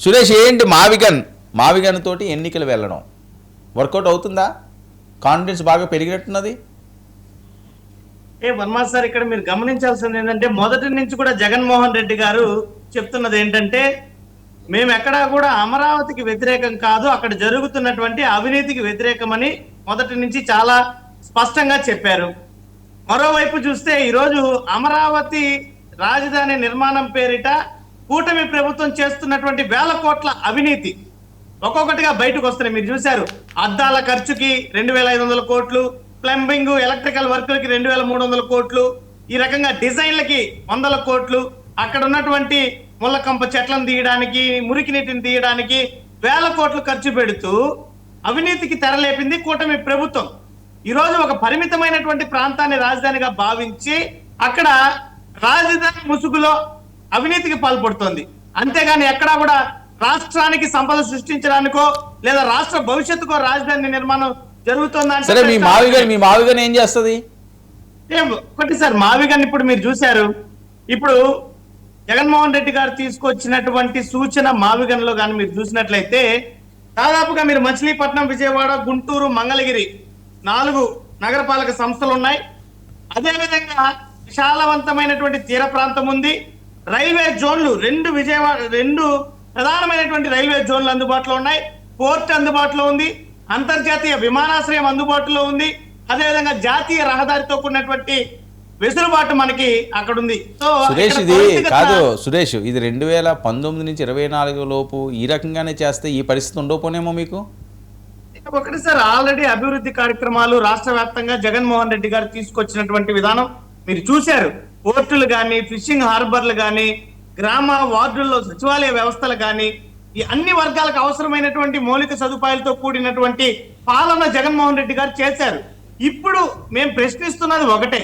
సురేష్ ఏంటి మావిగన్ తోటి ఎన్నికలు వెళ్ళడం వర్కౌట్ అవుతుందా? కాన్ఫిడెన్స్ బాగా పెరిగినట్టున్నది. వర్మ సార్, ఇక్కడ మీరు గమనించాల్సింది ఏంటంటే మొదటి నుంచి కూడా జగన్మోహన్ రెడ్డి గారు చెప్తున్నది ఏంటంటే మేము ఎక్కడా కూడా అమరావతికి వ్యతిరేకం కాదు, అక్కడ జరుగుతున్నటువంటి అవినీతికి వ్యతిరేకమని మొదటి నుంచి చాలా స్పష్టంగా చెప్పారు. మరోవైపు చూస్తే ఈరోజు అమరావతి రాజధాని నిర్మాణం పేరిట కూటమి ప్రభుత్వం చేస్తున్నటువంటి వేల కోట్ల అవినీతి ఒక్కొక్కటిగా బయటకు వస్తున్నాయి. మీరు చూశారు, అద్దాల ఖర్చుకి 2,500 కోట్లు, ప్లంబింగ్ ఎలక్ట్రికల్ వర్కులకి 2,300 కోట్లు, ఈ రకంగా డిజైన్లకి 100 కోట్లు, అక్కడ ఉన్నటువంటి ముళ్ళకంప చెట్లను తీయడానికి, మురికి నీటిని తీయడానికి వేల కోట్లు ఖర్చు పెడుతూ అవినీతికి తెరలేపింది కూటమి ప్రభుత్వం. ఈరోజు ఒక పరిమితమైనటువంటి ప్రాంతాన్ని రాజధానిగా భావించి అక్కడ రాజధాని ముసుగులో అవినీతికి పాల్పడుతోంది. అంతేగాని ఎక్కడా కూడా రాష్ట్రానికి సంపద సృష్టించడానికో లేదా రాష్ట్ర భవిష్యత్తుకో రాజధాని నిర్మాణం జరుగుతుందంటే మీ మావిగన్ ఏం చేస్తుంది? ఒకటి సార్, మావిగన్ ఇప్పుడు మీరు చూశారు, ఇప్పుడు జగన్మోహన్ రెడ్డి గారు తీసుకొచ్చినటువంటి సూచన మావిగన్ లో కానీ మీరు చూసినట్లయితే దాదాపుగా మీరు మచిలీపట్నం, విజయవాడ, గుంటూరు, మంగళగిరి 4 నగరపాలక సంస్థలు ఉన్నాయి. అదేవిధంగా విశాలవంతమైనటువంటి తీర ప్రాంతం ఉంది. రైల్వే జోన్లు 2 ప్రధానమైనటువంటి రైల్వే జోన్లు అందుబాటులో ఉన్నాయి. పోర్ట్ అందుబాటులో ఉంది. అంతర్జాతీయ విమానాశ్రయం అందుబాటులో ఉంది. అదేవిధంగా జాతీయ రహదారితో కూడినటువంటి వెసులుబాటు మనకి అక్కడ ఉంది. సురేష్, ఇది కాదు సురేష్, ఇది 2019 నుంచి 24 లోపు ఈ రకంగానే చేస్తే ఈ పరిస్థితి ఉండకపోనేమో మీకు. ఒకటి సార్, ఆల్రెడీ అభివృద్ధి కార్యక్రమాలు రాష్ట్ర వ్యాప్తంగా జగన్మోహన్ రెడ్డి గారు తీసుకొచ్చినటువంటి విధానం మీరు చూశారు. పోర్టులు కానీ, ఫిషింగ్ హార్బర్లు కానీ, గ్రామ వార్డుల్లో సచివాలయ వ్యవస్థలు కానీ, ఈ అన్ని వర్గాలకు అవసరమైనటువంటి మౌలిక సదుపాయాలతో కూడినటువంటి పాలన జగన్మోహన్ రెడ్డి గారు చేశారు. ఇప్పుడు మేము ప్రశ్నిస్తున్నది ఒకటే,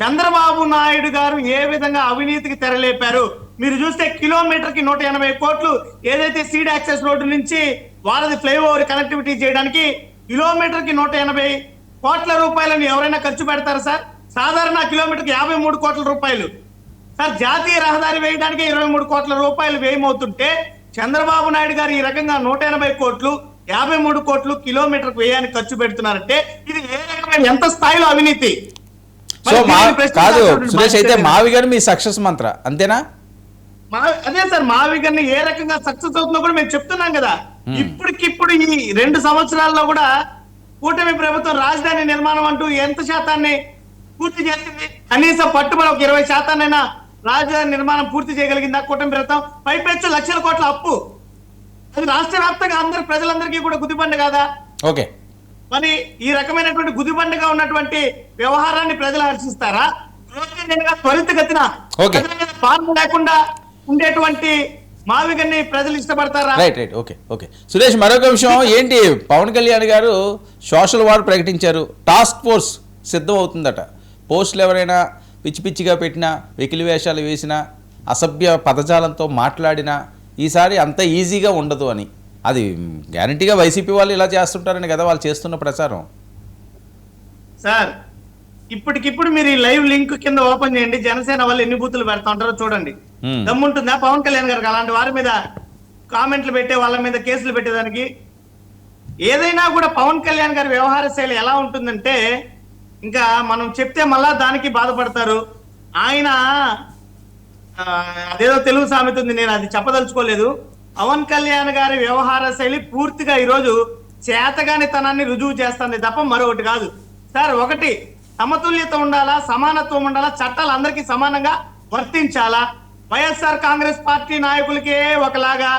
చంద్రబాబు నాయుడు గారు ఏ విధంగా అవినీతికి తెరలేపారు? మీరు చూస్తే కిలోమీటర్కి 180 కోట్లు ఏదైతే సీడ్ యాక్సెస్ రోడ్డు నుంచి వారధి ఫ్లైఓవర్ కనెక్టివిటీ చేయడానికి కిలోమీటర్కి 180 కోట్ల రూపాయలను ఎవరైనా ఖర్చు పెడతారు సార్? సాధారణ కిలోమీటర్కి 53 కోట్ల రూపాయలు సార్. జాతీయ రహదారి వేయడానికి 23 కోట్ల రూపాయలు వ్యయమవుతుంటే చంద్రబాబు నాయుడు గారు ఈ రకంగా 180 కోట్లు, 53 కోట్లు కిలోమీటర్ వ్యయానికి ఖర్చు పెడుతున్నారంటే ఇది ఏ రకమైన ఎంత స్థాయిలో అవినీతి? కాదు సురేష్, అయితే మావిగన్ మీ సక్సెస్ మంత్ర అంతేనా? అదే సార్, మావిగన్ ఏ రకంగా సక్సెస్ అవుతుందో కూడా మేము చెప్తున్నాం కదా. ఇప్పటికిప్పుడు ఈ 2 సంవత్సరాల్లో కూడా కూటమి ప్రభుత్వం రాజధాని నిర్మాణం అంటూ ఎంత శాతాన్ని పూర్తి చేసింది? కనీసం పట్టుబడి ఒక 20% రాజధాని నిర్మాణం పూర్తి చేయగలిగిందా కూటమి ప్రభుత్వం? పైపెచ్చు లక్షల కోట్ల అప్పు, అది రాష్ట్ర వ్యాప్తంగా ప్రజలందరికీ కూడా గుదిబండ కాదా? ఓకే, మరి ఈ రకమైనటువంటి గుదిబండగా ఉన్నటువంటి వ్యవహారాన్ని ప్రజలు హర్షిస్తారా? త్వరితగతిన పాలన లేకుండా ఉండేటువంటి మావిగన్ని ప్రజలు ఇష్టపడతారా? రైట్. ఓకే సురేష్, మరొక విషయం ఏంటి, పవన్ కళ్యాణ్ గారు సోషల్ వార్ ప్రకటించారు. టాస్క్ ఫోర్స్ సిద్ధం అవుతుందట. పోస్టులు ఎవరైనా పిచ్చి పిచ్చిగా పెట్టినా, వెకిలి వేషాలు వేసినా, అసభ్య పదజాలంతో మాట్లాడినా ఈసారి అంత ఈజీగా ఉండదు అని. అది గ్యారంటీగా వైసీపీ వాళ్ళు ఇలా చేస్తుంటారని కదా వాళ్ళు చేస్తున్న ప్రచారం. సార్, ఇప్పటికిప్పుడు మీరు ఈ లైవ్ లింక్ కింద ఓపెన్ చేయండి, జనసేన వాళ్ళు ఎన్ని బూతులు పెడతా ఉంటారో చూడండి. దమ్ముంటుందా పవన్ కళ్యాణ్ గారికి అలాంటి వారి మీద కామెంట్లు పెట్టే, వాళ్ళ మీద కేసులు పెట్టేదానికి? ఏదైనా కూడా పవన్ కళ్యాణ్ గారి వ్యవహార శైలి ఎలా ఉంటుందంటే ఇంకా మనం చెప్తే మళ్ళా దానికి బాధపడతారు. ఆయన అదేదో తెలుగు సామెత ఉంది, నేను అది చెప్పదలుచుకోలేదు. పవన్ కళ్యాణ్ గారి వ్యవహార శైలి పూర్తిగా ఈరోజు చేతగానితనాన్ని రుజువు చేస్తుంది తప్ప మరొకటి కాదు. సార్, ఒకటి సమతుల్యత ఉండాలా, సమానత్వం ఉండాలా, చట్టాలు అందరికీ సమానంగా వర్తించాలా. వైఎస్ఆర్ కాంగ్రెస్ పార్టీ నాయకులకే ఒకలాగా,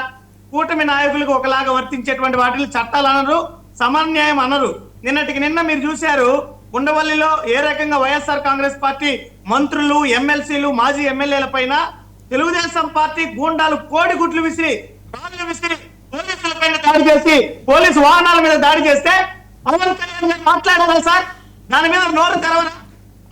కూటమి నాయకులకు ఒకలాగా వర్తించేటువంటి వాటిని చట్టాలు అనరు, సమన్యాయం అనరు. నిన్నటికి నిన్న మీరు చూశారు, ఉండవల్లిలో ఏ రకంగా వైఎస్ఆర్ కాంగ్రెస్ పార్టీ మంత్రులు, ఎమ్మెల్సీలు, మాజీ ఎమ్మెల్యేల పైన తెలుగుదేశం పార్టీ గూండాలు కోడిగుడ్లు విసిరి, రాళ్లు విసిరి పోలీసుల పైన దాడి చేసి, పోలీసు వాహనాల మీద దాడి చేస్తే పవన్ కళ్యాణ్ గారు మాట్లాడారా సార్? దాని మీద నోరు తెరవరా?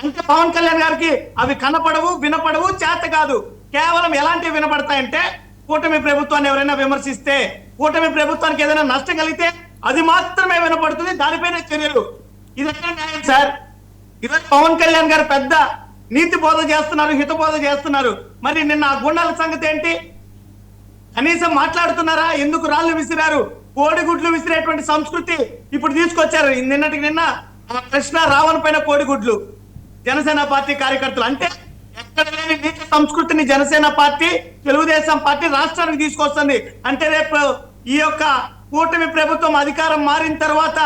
అంటే పవన్ కళ్యాణ్ గారికి అవి కనపడవు, వినపడవు, చేత కాదు. కేవలం ఎలాంటివి వినపడతాయంటే కూటమి ప్రభుత్వాన్ని ఎవరైనా విమర్శిస్తే, కూటమి ప్రభుత్వానికి ఏదైనా నష్టం కలిగితే అది మాత్రమే వినపడుతుంది, దానిపైన చర్యలు. ఇది ఎక్కడ న్యాయం సార్? ఈరోజు పవన్ కళ్యాణ్ గారు పెద్ద నీతి బోధ చేస్తున్నారు, హిత బోధ చేస్తున్నారు. మరి నిన్న ఆ గుండాల సంగతి ఏంటి? కనీసం మాట్లాడుతున్నారా? ఎందుకు రాళ్ళు విసిరారు? కోడిగుడ్లు విసిరేటువంటి సంస్కృతి ఇప్పుడు తీసుకొచ్చారు. నిన్నటికి నిన్న కృష్ణ రావణ్ పైన కోడిగుడ్లు జనసేన పార్టీ కార్యకర్తలు. అంటే ఎక్కడ లేని నీచ సంస్కృతిని జనసేన పార్టీ, తెలుగుదేశం పార్టీ రాష్ట్రానికి తీసుకొస్తుంది. అంటే రేపు ఈ యొక్క కూటమి ప్రభుత్వం అధికారం మారిన తర్వాత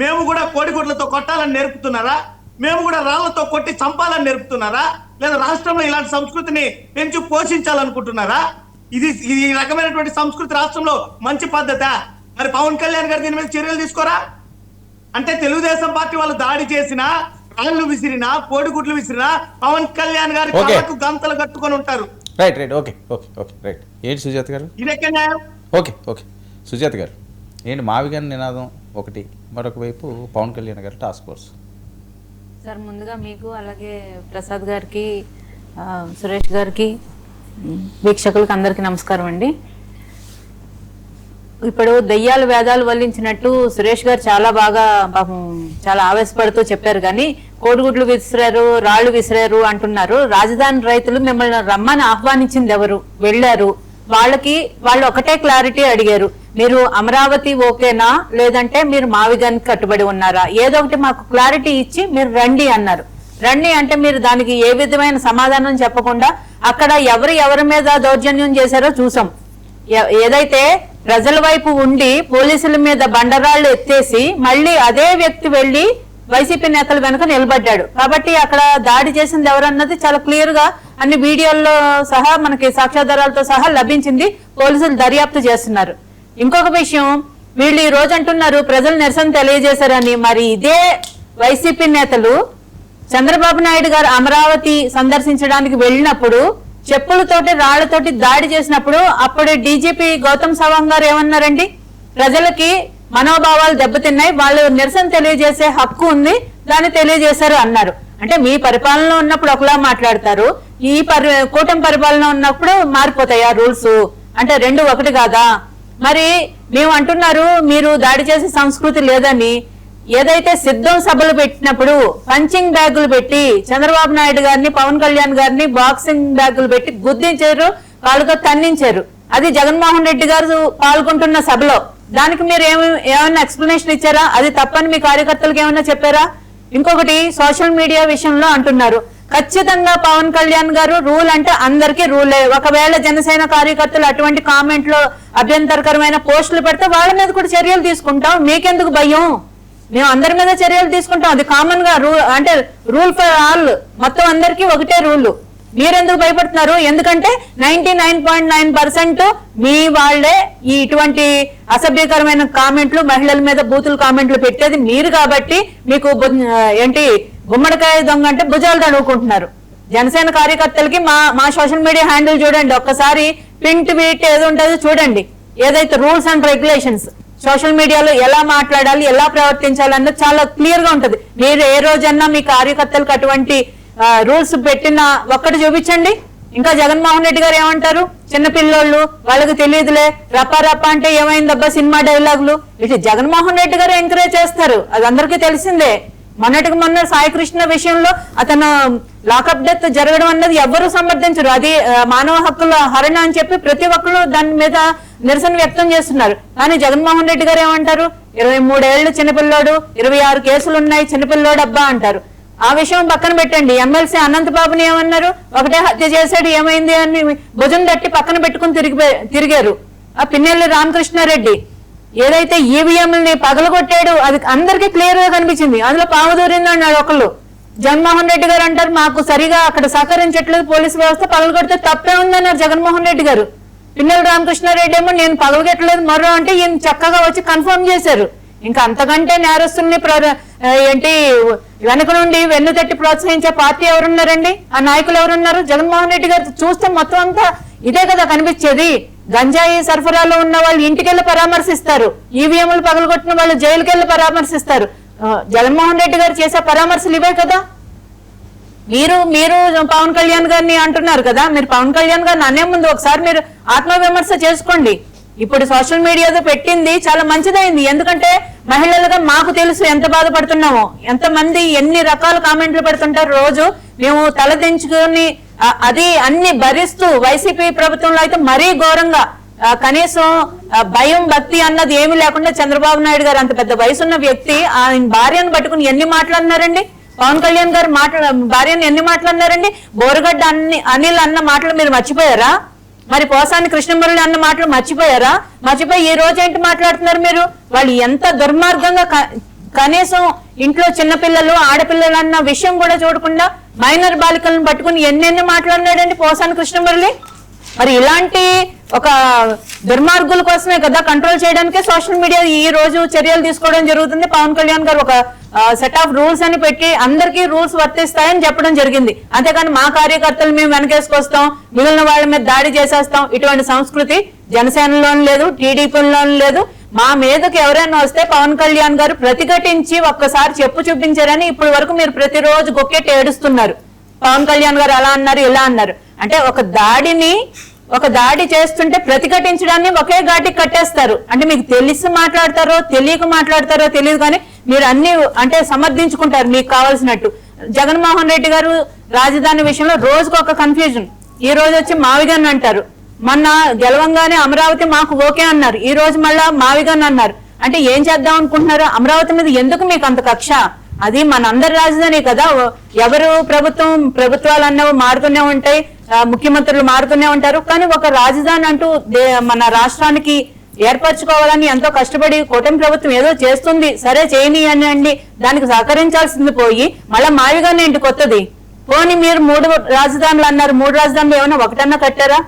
మేము కూడా కోడిగుడ్లతో కొట్టాలని నేర్పుతున్నారా? మేము కూడా రాళ్లతో కొట్టి చంపాలని నేర్పుతున్నారా? లేదా రాష్ట్రంలో ఇలాంటి సంస్కృతిని పెంచి పోషించాలనుకుంటున్నారా? ఈ రకమైనటువంటి సంస్కృతి రాష్ట్రంలో మంచి పద్ధత? మరి పవన్ కళ్యాణ్ గారు దీని మీద చర్యలు తీసుకోరా? అంటే తెలుగుదేశం పార్టీ వాళ్ళు దాడి చేసినా, రాళ్ళు విసిరినా, కోడిగుడ్లు విసిరినా పవన్ కళ్యాణ్ గారి కాళ్ళకు గంతలు కట్టుకొని ఉంటారు. Right right okay okay okay right. ఏంటి సుజాత గారు? ఇదెక్కడ న్యాయం? ఓకే ఓకే సుజాత గారు, ఏంటి మావిగాని నినాదం ఒకటి, మరొక వైపు పవన్ కళ్యాణ్ గారి టాస్క్ ఫోర్స్. సార్ ముందుగా మీకు, అలాగే ప్రసాద్ గారికి, సురేష్ గారికి, వీక్షకులకు అందరికీ నమస్కారం అండి. ఇప్పుడు దెయ్యాలు వేదాలు వల్లించినట్టు సురేష్ గారు చాలా బాగా పాపం చాలా ఆవేశపడుతూ చెప్పారు. కానీ కోడిగుడ్లు విసిరారు, రాళ్లు విసిరారు అంటున్నారు. రాజధాని రైతులు మిమ్మల్ని రమ్మని ఆహ్వానించింది ఎవరు? వెళ్ళారు. వాళ్ళు ఒకటే క్లారిటీ అడిగారు, మీరు అమరావతి ఓకేనా, లేదంటే మీరు మావిగానికి కట్టుబడి ఉన్నారా? ఏదో ఒకటి మాకు క్లారిటీ ఇచ్చి మీరు రండి అన్నారు. రండి అంటే మీరు దానికి ఏ విధమైన సమాధానం చెప్పకుండా అక్కడ ఎవరి మీద దౌర్జన్యం చేశారో చూసాం. ఏదైతే ప్రజల వైపు ఉండి పోలీసుల మీద బండరాళ్లు ఎత్తేసి మళ్ళీ అదే వ్యక్తి వెళ్లి వైసీపీ నేతల వెనుక నిలబడ్డాడు. కాబట్టి అక్కడ దాడి చేసింది ఎవరన్నది చాలా క్లియర్ గా అన్ని వీడియోల్లో సహా మనకి సాక్ష్యాధారాలతో సహా లభించింది. పోలీసులు దర్యాప్తు చేస్తున్నారు. ఇంకొక విషయం, వీళ్ళు ఈ రోజు అంటున్నారు ప్రజలు నిరసన తెలియజేశారని. మరి ఇదే వైసీపీ నేతలు చంద్రబాబు నాయుడు గారు అమరావతి సందర్శించడానికి వెళ్ళినప్పుడు చెప్పులతోటి రాళ్లతోటి దాడి చేసినప్పుడు అప్పుడు డీజీపీ గౌతమ్ సవాంగ్ గారు ఏమన్నారండి? ప్రజలకి మనోభావాలు దెబ్బతిన్నాయి, వాళ్ళు నిరసన తెలియజేసే హక్కు ఉంది, దాన్ని తెలియజేశారు అన్నారు. అంటే మీ పరిపాలనలో ఉన్నప్పుడు ఒకలా మాట్లాడతారు, ఈ కూటమి పరిపాలన ఉన్నప్పుడు మారిపోతాయి ఆ రూల్స్. అంటే రెండు ఒకటి కాదా? మరి మేము అంటున్నారు మీరు దాడి చేసే సంస్కృతి లేదని. ఏదైతే సిద్ధం సభలు పెట్టినప్పుడు పంచింగ్ బ్యాగులు పెట్టి చంద్రబాబు నాయుడు గారిని, పవన్ కళ్యాణ్ గారిని బాక్సింగ్ బ్యాగులు పెట్టి గుద్దించారు, వాళ్ళతో తన్నించారు. అది జగన్మోహన్ రెడ్డి గారు పాల్గొంటున్న సభలో. దానికి మీరు ఏమైనా ఎక్స్ప్లెనేషన్ ఇచ్చారా? అది తప్పని మీ కార్యకర్తలకు ఏమైనా చెప్పారా? ఇంకొకటి, సోషల్ మీడియా విషయంలో అంటున్నారు ఖచ్చితంగా పవన్ కళ్యాణ్ గారు రూల్ అంటే అందరికీ రూలే. ఒకవేళ జనసేన కార్యకర్తలు అటువంటి కామెంట్లో అభ్యంతరకరమైన పోస్టులు పెడితే వాళ్ళ మీద కూడా చర్యలు తీసుకుంటాం. మీకెందుకు భయం? మేము అందరి మీద చర్యలు తీసుకుంటాం. అది కామన్ గా రూల్, అంటే రూల్ ఫర్ ఆల్, మొత్తం అందరికీ ఒకటే రూల్. మీరెందుకు భయపడుతున్నారు? ఎందుకంటే 99.9% మీ వాళ్లే ఈ ఇటువంటి అసభ్యకరమైన కామెంట్లు, మహిళల మీద బూతులు కామెంట్లు పెట్టేది మీరు. కాబట్టి మీకు గుమ్మడికాయ దొంగ అంటే భుజాలు తడువుకుంటున్నారు. జనసేన కార్యకర్తలకి మా సోషల్ మీడియా హ్యాండిల్ చూడండి ఒక్కసారి, పిన్ ట్వీట్ ఏది ఉంటుందో చూడండి. ఏదైతే రూల్స్ అండ్ రెగ్యులేషన్స్ సోషల్ మీడియాలో ఎలా మాట్లాడాలి, ఎలా ప్రవర్తించాలి అన్నది చాలా క్లియర్ గా ఉంటది. మీరు ఏ రోజన్నా మీ కార్యకర్తలకు అటువంటి రూల్స్ పెట్టిన ఒక్కటి చూపించండి. ఇంకా జగన్మోహన్ రెడ్డి గారు ఏమంటారు? చిన్నపిల్లోళ్ళు, వాళ్ళకి తెలియదులే, రప్ప రప్ప అంటే ఏమైందబ్బా సినిమా డైలాగులు, ఇటు జగన్మోహన్ రెడ్డి గారు ఎంకరేజ్ చేస్తారు. అది అందరికీ తెలిసిందే. మొన్నటికి మొన్న సాయి కృష్ణ విషయంలో అతను లాకప్ డెత్ జరగడం అన్నది ఎవ్వరూ సమర్థించరు. అది మానవ హక్కుల హరణ అని చెప్పి ప్రతి ఒక్కరు దాని మీద నిరసన వ్యక్తం చేస్తున్నారు. కానీ జగన్మోహన్ రెడ్డి గారు ఏమంటారు? 23 ఏళ్ళు చిన్నపిల్లోడు, 26 కేసులు ఉన్నాయి, చిన్నపిల్లోడు అబ్బా అంటారు. ఆ విషయం పక్కన పెట్టండి. ఎమ్మెల్సీ అనంతబాబుని ఏమన్నారు? ఒకటే హత్య చేశాడు, ఏమైంది అని భుజం తట్టి పక్కన పెట్టుకుని తిరిగారు. ఆ పిన్నెల్లి రామకృష్ణారెడ్డి ఏదైతే ఈవీఎంలని పగలగొట్టాడు, అది అందరికీ క్లియర్ గా కనిపించింది. అందులో పావుదూరింది అన్నాడు ఒకళ్ళు. జగన్మోహన్ రెడ్డి గారు అంటారు మాకు సరిగా అక్కడ సహకరించట్లేదు పోలీసు వ్యవస్థ, పగలగొడితే తప్పే ఉందన్నారు జగన్మోహన్ రెడ్డి గారు. పిన్నెల రామకృష్ణారెడ్డి ఏమో నేను పగలగొట్టలేదు మరో అంటే ఈయన చక్కగా వచ్చి కన్ఫర్మ్ చేశారు. ఇంకా అంతకంటే నేరస్తుల్ని వెనక నుండి వెన్ను తట్టి ప్రోత్సహించే పార్టీ ఎవరున్నారండి? ఆ నాయకులు ఎవరున్నారు? జగన్మోహన్ రెడ్డి గారు చూస్తే మొత్తం అంతా ఇదే కదా కనిపించేది. గంజాయి సరఫరాలో ఉన్న వాళ్ళు ఇంటికెళ్ళి పరామర్శిస్తారు, ఈవీఎంలు పగలగొట్టిన వాళ్ళు జైలుకి వెళ్ళి పరామర్శిస్తారు. జగన్మోహన్ రెడ్డి గారు చేసే పరామర్శలు ఇవే కదా. మీరు పవన్ కళ్యాణ్ గారిని అంటున్నారు కదా, మీరు పవన్ కళ్యాణ్ గారిని అనే ముందు ఒకసారి మీరు ఆత్మవిమర్శ చేసుకోండి. ఇప్పుడు సోషల్ మీడియాలో పెట్టింది చాలా మంచిదైంది. ఎందుకంటే మహిళలుగా మాకు తెలుసు ఎంత బాధపడుతున్నామో, ఎంతమంది ఎన్ని రకాల కామెంట్లు పెడుతుంటారు రోజు. మేము తలదించుకొని అది అన్ని భరిస్తూ, వైసీపీ ప్రభుత్వంలో అయితే మరీ ఘోరంగా కనీసం భయం భక్తి అన్నది ఏమీ లేకుండా చంద్రబాబు నాయుడు గారు అంత పెద్ద వయసున్న వ్యక్తి ఆయన భార్యను పట్టుకుని ఎన్ని మాట్లాడినారండి? పవన్ కళ్యాణ్ గారు భార్యను ఎన్ని మాట్లాడినారండి? బోరుగడ్డ అనిల్ అన్న మాటలు మీరు మర్చిపోయారా? మరి పోసాని కృష్ణమురళి అన్న మాటలు మర్చిపోయారా? మర్చిపోయి ఈ రోజు ఏంటి మాట్లాడుతున్నారు మీరు? వాళ్ళు ఎంత దుర్మార్గంగా కనీసం ఇంట్లో చిన్నపిల్లలు ఆడపిల్లలు అన్న విషయం కూడా చూడకుండా మైనర్ బాలికలను పట్టుకుని ఎన్నెన్ని మాట్లాడినాడండి పోసాని కృష్ణమురళి. మరి ఇలాంటి ఒక దుర్మార్గుల కోసమే కదా కంట్రోల్ చేయడానికే సోషల్ మీడియా ఈ రోజు చర్యలు తీసుకోవడం జరుగుతుంది. పవన్ కళ్యాణ్ గారు ఒక సెట్ ఆఫ్ రూల్స్ అని పెట్టి అందరికీ రూల్స్ వర్తిస్తాయని చెప్పడం జరిగింది. అంతేకాని మా కార్యకర్తలు మేము వెనకేసుకొస్తాం, మిగిలిన వాళ్ళ మీద దాడి చేసేస్తాం, ఇటువంటి సంస్కృతి జనసేనలోనూ లేదు, టీడీపీలోనూ లేదు. మా మీదకి ఎవరైనా వస్తే పవన్ కళ్యాణ్ గారు ప్రతిఘటించి ఒక్కసారి చెప్పు చూపించారని ఇప్పటి వరకు మీరు ప్రతిరోజు గొక్కెట్టి ఏడుస్తున్నారు. పవన్ కళ్యాణ్ గారు అలా అన్నారు ఇలా అన్నారు అంటే ఒక దాడి చేస్తుంటే ప్రతిఘటించడాన్ని ఒకే ఘాటికి కట్టేస్తారు. అంటే మీకు తెలిసి మాట్లాడతారో తెలియక మాట్లాడతారో తెలియదు, కానీ మీరు అన్ని అంటే సమర్థించుకుంటారు మీకు కావాల్సినట్టు. జగన్మోహన్ రెడ్డి గారు రాజధాని విషయంలో రోజుకు ఒక కన్ఫ్యూజన్. ఈ రోజు వచ్చి మావిగన్ అంటారు, మొన్న గెలవంగానే అమరావతి మాకు ఓకే అన్నారు, ఈ రోజు మళ్ళా మావిగన్ అన్నారు. అంటే ఏం చేద్దాం అనుకుంటున్నారు? అమరావతి మీద ఎందుకు మీకు అంత కక్ష? అది మనందరి రాజధాని కదా. ఎవరు ప్రభుత్వాలు అన్నవి మారుతూనే ఉంటాయి, ముఖ్యమంత్రులు మారుతూనే ఉంటారు, కానీ ఒక రాజధాని అంటూ మన రాష్ట్రానికి ఏర్పరచుకోవాలని ఎంతో కష్టపడి కూటమి ప్రభుత్వం ఏదో చేస్తుంది, సరే చేయని అనండి, దానికి సహకరించాల్సింది పోయి మళ్ళా మావిగానే ఏంటి కొత్తది? పోనీ మీరు 3 రాజధానులు అన్నారు, 3 రాజధానులు ఏమైనా ఒకటన్నా కట్టారా?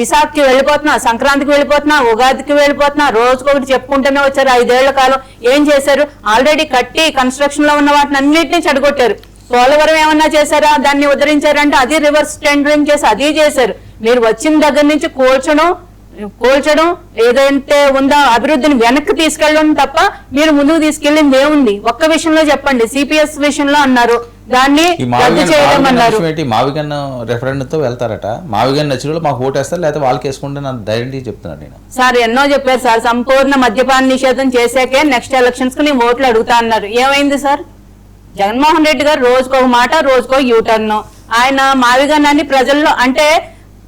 విశాఖకి వెళ్ళిపోతున్నా, సంక్రాంతికి వెళ్ళిపోతున్నా, ఉగాదికి వెళ్ళిపోతున్నా, రోజుకొకటి చెప్పుకుంటూనే వచ్చారు. 5 ఏళ్ల కాలం ఏం చేశారు? ఆల్రెడీ కట్టి కన్స్ట్రక్షన్ లో ఉన్న వాటిని అన్నింటినీ చెడగొట్టారు. పోలవరం ఏమన్నా చేశారా? దాన్ని ఉద్ధరించారంటే అది రివర్స్ టెండరింగ్ చేసి అది చేశారు. మీరు వచ్చిన దగ్గర నుంచి కూల్చడం ఏదైతే ఉందో అభివృద్ధిని వెనక్కి తీసుకెళ్ళడం తప్ప మీరు ముందుకు తీసుకెళ్ళింది ఏముంది? ఒక్క విషయంలో చెప్పండి. సిపిఎస్ విషయంలో అన్నారు, దాన్ని రద్దు చేయడం అన్నారు. మావిగన్ రెఫరెండం తో వెళ్తారట, మావిగన్ నచ్చిన మాకు ఓటేస్తారు లేకపోతే వాళ్ళకి వేసుకుంటే నా ధైర్యం చెప్తున్నాను నేను. సార్ ఎన్నో చెప్పారు సార్, సంపూర్ణ మద్యపాన నిషేధం చేశాకే నెక్స్ట్ ఎలక్షన్స్ కు నేను ఓట్లు అడుగుతా అన్నారు. ఏమైంది సార్? జగన్మోహన్ రెడ్డి గారు రోజుకో మాట రోజుకో యూటర్న్. ఆయన మావిగన్ అని ప్రజల్లో అంటే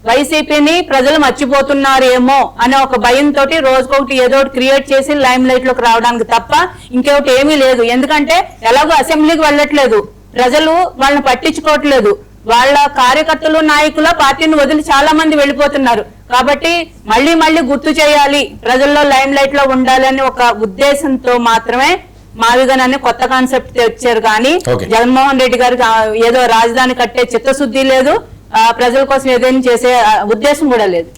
వైసీపీని ప్రజలు మర్చిపోతున్నారేమో అనే ఒక భయంతో రోజుకొకటి ఏదో ఒకటి క్రియేట్ చేసి లైమ్ లైట్ లోకి రావడానికి తప్ప ఇంకొకటి ఏమీ లేదు. ఎందుకంటే ఎలాగో అసెంబ్లీకి వెళ్ళట్లేదు, ప్రజలు వాళ్ళని పట్టించుకోవట్లేదు, వాళ్ళ కార్యకర్తలు నాయకుల పార్టీని వదిలి చాలా మంది వెళ్ళిపోతున్నారు. కాబట్టి మళ్ళీ గుర్తు చేయాలి, ప్రజల్లో లైమ్ లైట్ లో ఉండాలి అని ఒక ఉద్దేశంతో మాత్రమే మావిగన్ అనే కొత్త కాన్సెప్ట్ తెచ్చారు. కానీ జగన్మోహన్ రెడ్డి గారికి ఏదో రాజధాని కట్టే చిత్తశుద్ధి లేదు, ప్రజల కోసం ఏదైనా చేసే ఉద్దేశం కూడా లేదు.